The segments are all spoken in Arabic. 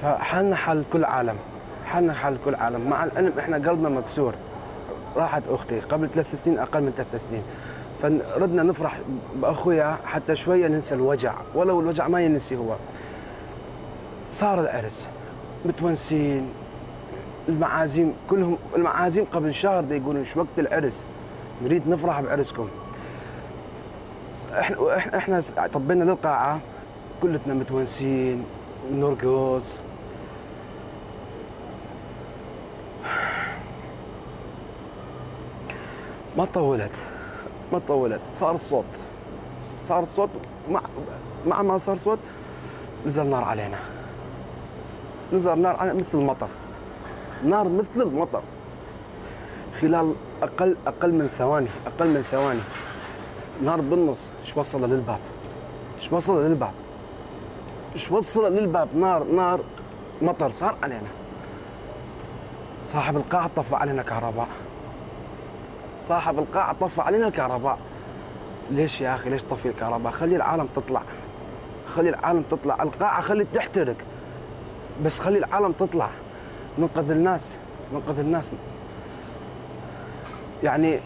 فحالنا حال كل عالم، حالنا حال كل عالم. مع العلم احنا قلبنا مكسور. راحت اختي قبل 3 سنين، اقل من 3 سنين، فردنا نفرح باخويا حتى شويه ننسى الوجع، ولو الوجع ما ينسي هو. صار العرس متونسين، المعازيم كلهم، المعازيم قبل شهر دا يقولون ايش وقت العرس، نريد نفرح بعرسكم. احنا طبينا للقاعه كلتنا متونسين نرقص. ما طولت صار الصوت مع ما صار صوت نزل نار علينا، نزل نار علينا مثل المطر، نار مثل المطر. خلال اقل من ثواني نار بالنص. ايش وصل للباب نار مطر صار علينا. صاحب القاعة طفى علينا كهرباء. ليش يا اخي، ليش طفي الكهرباء؟ خلي العالم تطلع، القاعة خلي تحترق، بس خلي العالم تطلع، ننقذ الناس. يعني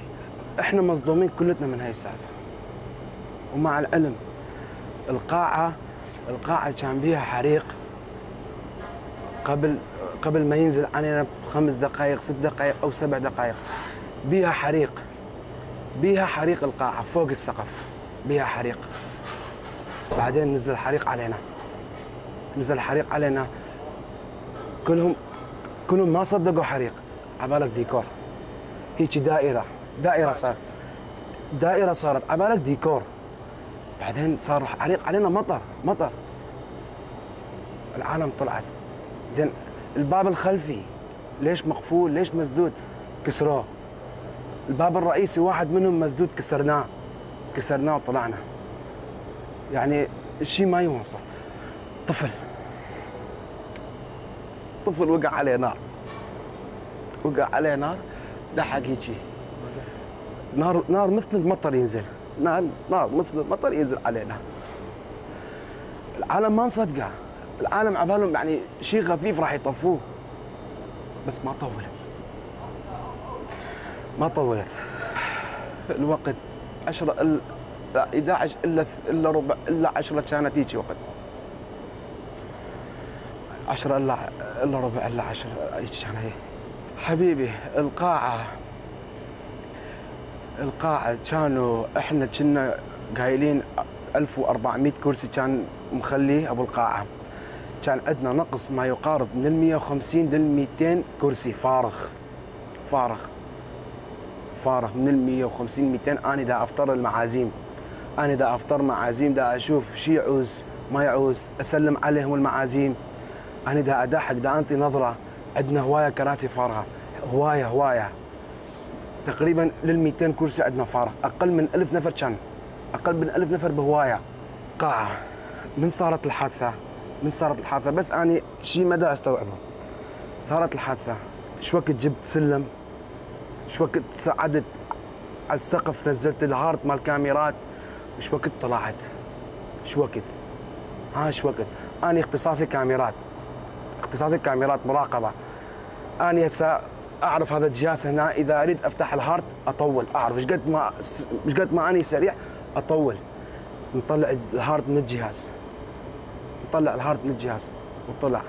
احنا مصدومين كلتنا من هاي السالفة. ومع العلم القاعة كان بيها حريق قبل ما ينزل علينا ب5 دقائق 6 دقائق او 7 دقائق. بيها حريق القاعة فوق السقف، بيها حريق. بعدين نزل الحريق علينا. كلهم ما صدقوا حريق. عبالك ديكور هيك دائرة صارت عبالك ديكور. بعدين صار حريق علينا مطر. العالم طلعت. زين الباب الخلفي ليش مقفول، ليش مسدود؟ كسروه. الباب الرئيسي واحد منهم مسدود، كسرناه وطلعنا. يعني الشيء ما يوصف. طفل وقع عليه نار ضحك هيجي. نار مثل المطر ينزل، نار مثل المطر ينزل علينا. العالم ما مصدقه، العالم عبالهم يعني شيء خفيف راح يطفوه، بس ما طولت. الوقت 10 لا 11 الا ربع الا 10 كانت هيك وقت. 10 الا ربع الا 10 هيك كان. هي حبيبي القاعة كانوا احنا كنا قايلين 1400 كرسي كان مخليه ابو القاعة. كان عندنا نقص ما يقارب من 150 لل 200 كرسي فارغ من 150 200. انا دا افطر المعازيم، دا اشوف شي يعوز ما يعوز، اسلم عليهم المعازيم. انا دا اضحك، دا انطي نظرة. عندنا هواية كراسي فارغة، هواية تقريبا لل 200 كرسي عندنا فارغ. اقل من 1000 نفر بهواية. قاعة من صارت الحادثة بس اني شي مدى استوعبه. صارت الحادثة، ايش وقت جبت سلم، ايش وقت صعدت على السقف، نزلت الهارت مال الكاميرات، ايش وقت طلعت، ايش وقت اني اختصاصي كاميرات مراقبة. اني هسه اعرف هذا الجهاز هنا، اذا اريد افتح الهارت اطول، اعرف ايش قد ما اني سريع اطول. نطلع الهارت من الجهاز، وطلع.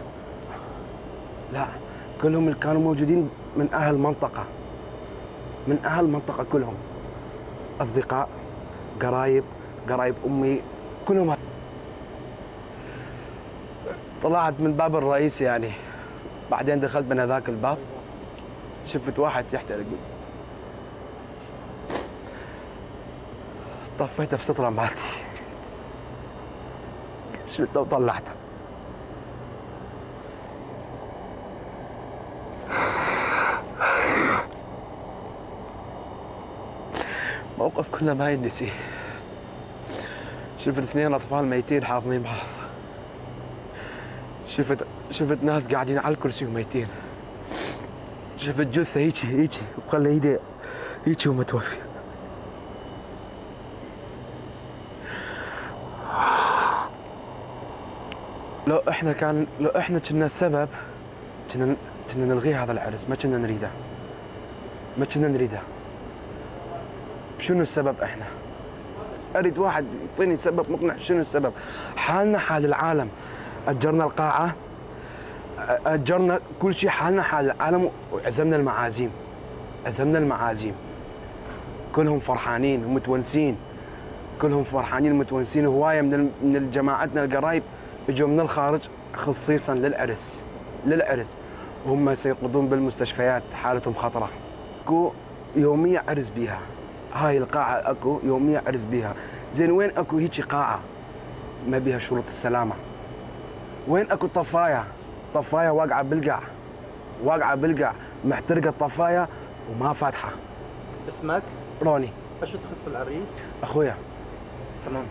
لا كلهم اللي كانوا موجودين من اهل المنطقة كلهم، اصدقاء، قرايب امي، كلهم. طلعت من الباب الرئيسي يعني. بعدين دخلت من هذاك الباب، شفت واحد يحترق، طفيته بسترة مالتي، شلته وطلعته. موقف كله ما ينسي. شفت 2 اطفال ميتين حاضنين بعض، شفت ناس قاعدين على الكرسي وميتين، شفت جثة هيك وخلى ايده هيك ومتوفي. لو احنا كنا السبب كنا نلغي هذا العرس، ما كنا نريده. شنو السبب احنا؟ اريد واحد يعطيني سبب مقنع. شنو السبب؟ حالنا حال العالم، اجرنا القاعه، اجرنا كل شيء، حالنا حال العالم، وعزمنا المعازيم. كلهم فرحانين ومتونسين، هوايه من جماعتنا القرايب اجوا من الخارج خصيصا للعرس. وهم سيقضون بالمستشفيات، حالتهم خطره. اكو يوميه عرس بيها، هاي القاعه اكو يوميه عرس بيها. زين وين اكو هيجي قاعه ما بيها شروط السلامه؟ وين اكو طفايه واقعه بالقاع، محترقه الطفايه وما فاتحه. اسمك؟ روني. ايش تخص العريس؟ اخويا. تمام.